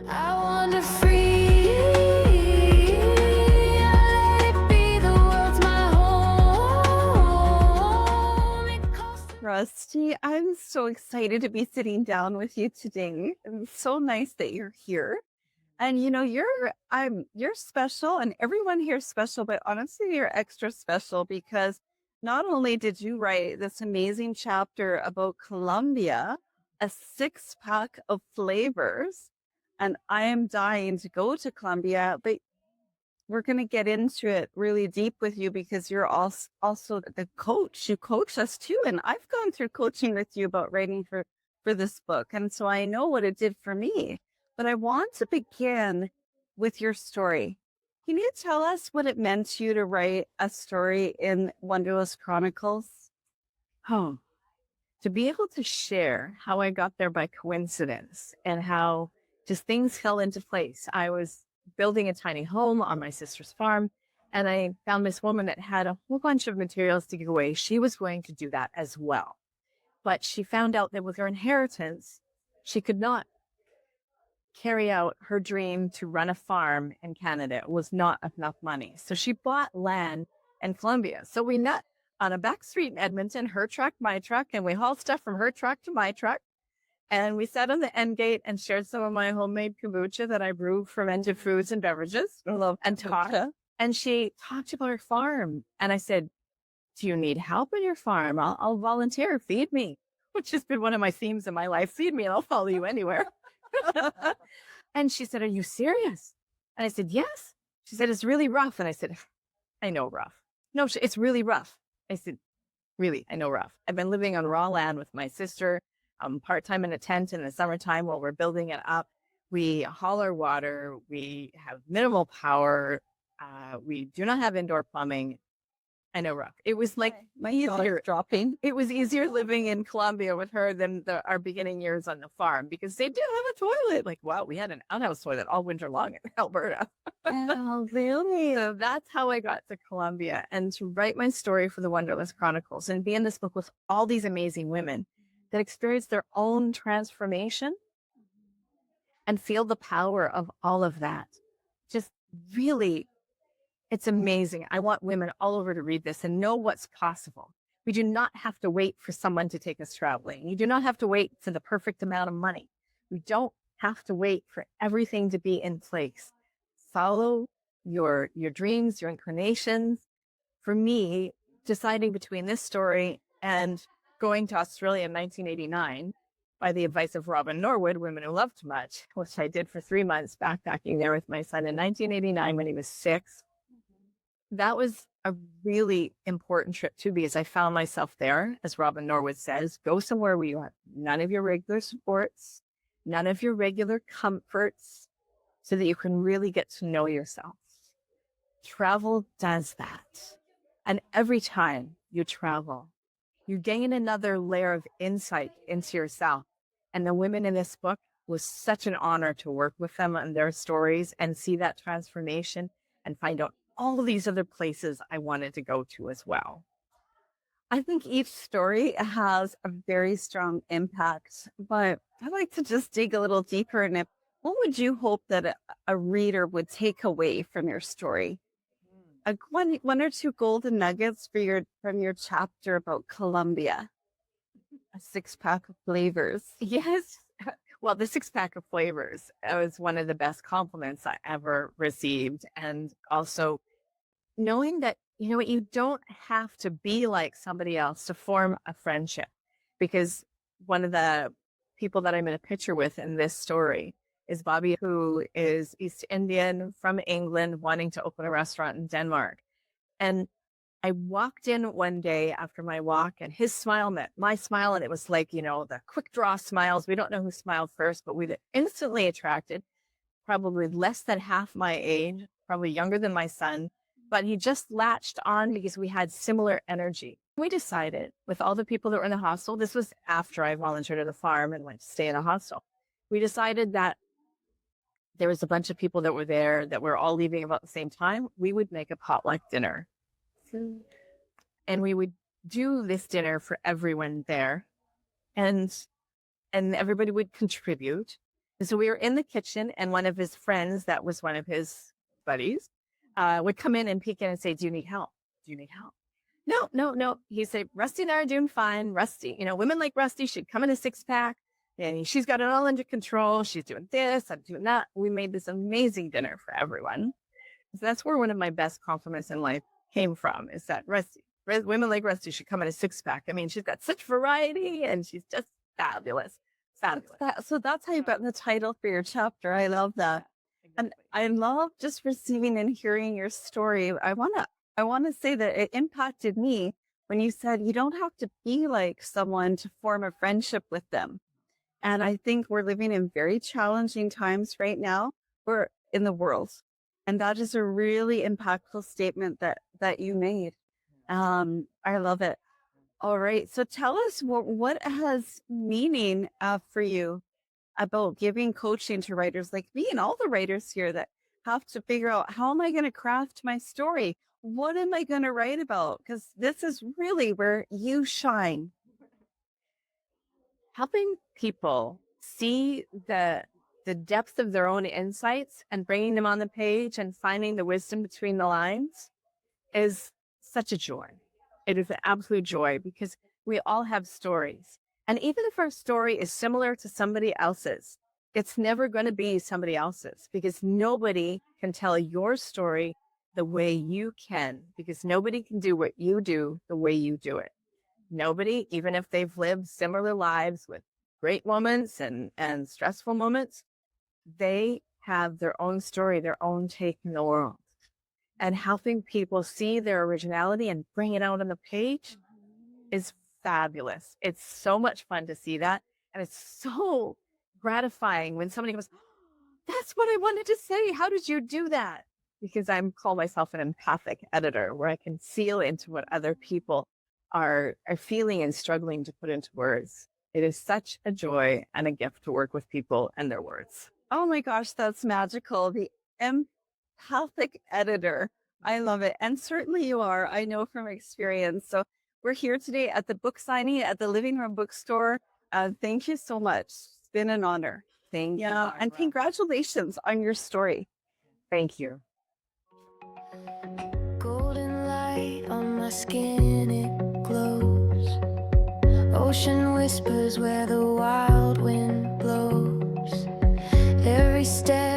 I wander free. I let it be, the world's my home. It costs Rusty, I'm so excited to be sitting down with you today. It's so nice that you're here. And you're special and everyone here is special, but honestly you're extra special because not only did you write this amazing chapter about Colombia, a six-pack of flavors, and I am dying to go to Colombia, but we're going to get into it really deep with you because you're also the coach. You coach us too. And I've gone through coaching with you about writing for this book. And so I know what it did for me. But I want to begin with your story. Can you tell us what it meant to you to write a story in Wanderlust Chronicles? Oh, to be able to share how I got there by coincidence and how just things fell into place. I was building a tiny home on my sister's farm, and I found this woman that had a whole bunch of materials to give away. She was going to do that as well. But she found out that with her inheritance, she could not carry out her dream to run a farm in Canada. It was not enough money. So she bought land in Colombia. So we met on a back street in Edmonton, her truck, my truck, and we hauled stuff from her truck to my truck. And we sat on the end gate and shared some of my homemade kombucha that I brew fermented foods and beverages. I love and talked. kombucha. And she talked about her farm. And I said, do you need help in your farm? I'll volunteer. Feed me, which has been one of my themes in my life. Feed me and I'll follow you anywhere. And she said, are you serious? And I said, yes. She said, it's really rough. And I said, I know rough. No, it's really rough. I said, really, I know rough. I've been living on raw land with my sister, part-time in a tent in the summertime while we're building it up. We haul our water. We have minimal power. We do not have indoor plumbing. I know rough. It was like My ears dropping. it was easier living in Colombia with her than our beginning years on the farm because they do have a toilet. Like, wow, we had an outhouse toilet all winter long in Alberta. Oh, really? So that's how I got to Colombia and to write my story for the Wanderlust Chronicles and be in this book with all these amazing women that experience their own transformation and feel the power of all of that. Just really, it's amazing. I want women all over to read this and know what's possible. We do not have to wait for someone to take us traveling. You do not have to wait for the perfect amount of money. We don't have to wait for everything to be in place. Follow your dreams, your inclinations. For me, deciding between this story and going to Australia in 1989 by the advice of Robin Norwood, Women Who Love Too Much, which I did for 3 months backpacking there with my son in 1989 when he was 6. That was a really important trip too, because I found myself there, as Robin Norwood says, go somewhere where you have none of your regular supports, none of your regular comforts, so that you can really get to know yourself. Travel does that. And every time you travel, you gain another layer of insight into yourself. And the women in this book was such an honor to work with them and their stories and see that transformation and find out all of these other places I wanted to go to as well. I think each story has a very strong impact, but I'd like to just dig a little deeper in it. What would you hope that a reader would take away from your story? One or two golden nuggets from your chapter about Colombia, a six-pack of flavors. Yes. Well, the Six-Pack of Flavors was one of the best compliments I ever received. And also knowing that, you don't have to be like somebody else to form a friendship, because one of the people that I'm in a picture with in this story is Bobby, who is East Indian from England, wanting to open a restaurant in Denmark. And I walked in one day after my walk and his smile met my smile. And it was like, the quick draw smiles. We don't know who smiled first, but we were instantly attracted, probably less than half my age, probably younger than my son. But he just latched on because we had similar energy. We decided with all the people that were in the hostel, this was after I volunteered at a farm and went to stay in a hostel. We decided that there was a bunch of people that were there that were all leaving about the same time. We would make a potluck dinner. And we would do this dinner for everyone there. And everybody would contribute. And so we were in the kitchen, and one of his friends, that was one of his buddies, would come in and peek in and say, "Do you need help? Do you need help?" No, no, no. He said, "Rusty and I are doing fine. Rusty, women like Rusty should come in a six-pack, and she's got it all under control. She's doing this, I'm doing that." We made this amazing dinner for everyone. So that's where one of my best compliments in life came from, is that women like Rusty should come in a six-pack. I mean, she's got such variety, and she's just fabulous. Fabulous. So that's how you got the title for your chapter. I love that. And I love just receiving and hearing your story. I wanna say that it impacted me when you said you don't have to be like someone to form a friendship with them. And I think we're living in very challenging times right now. We're in the world. And that is a really impactful statement that you made. I love it. All right. So tell us what has meaning for you about giving coaching to writers like me and all the writers here that have to figure out, how am I going to craft my story? What am I going to write about? Because this is really where you shine. Helping people see the depth of their own insights and bringing them on the page and finding the wisdom between the lines is such a joy. It is an absolute joy, because we all have stories. And even if our story is similar to somebody else's, it's never going to be somebody else's, because nobody can tell your story the way you can, because nobody can do what you do the way you do it. Nobody, even if they've lived similar lives with great moments and stressful moments, they have their own story, their own take in the world. And helping people see their originality and bring it out on the page is fabulous. It's so much fun to see that. And it's so gratifying when somebody goes, "Oh, that's what I wanted to say. How did you do that?" Because I call myself an empathic editor, where I can feel into what other people are feeling and struggling to put into words. It is such a joy and a gift to work with people and their words. Oh my gosh, that's magical. The empathic editor. I love it. And certainly you are. I know from experience. So we're here today at the book signing at the Living Room Bookstore. Thank you so much. It's been an honor. Thank you. Yeah. And congratulations on your story. Thank you. Golden light on my skin, it glows. Ocean whispers where the wild wind blows. Every step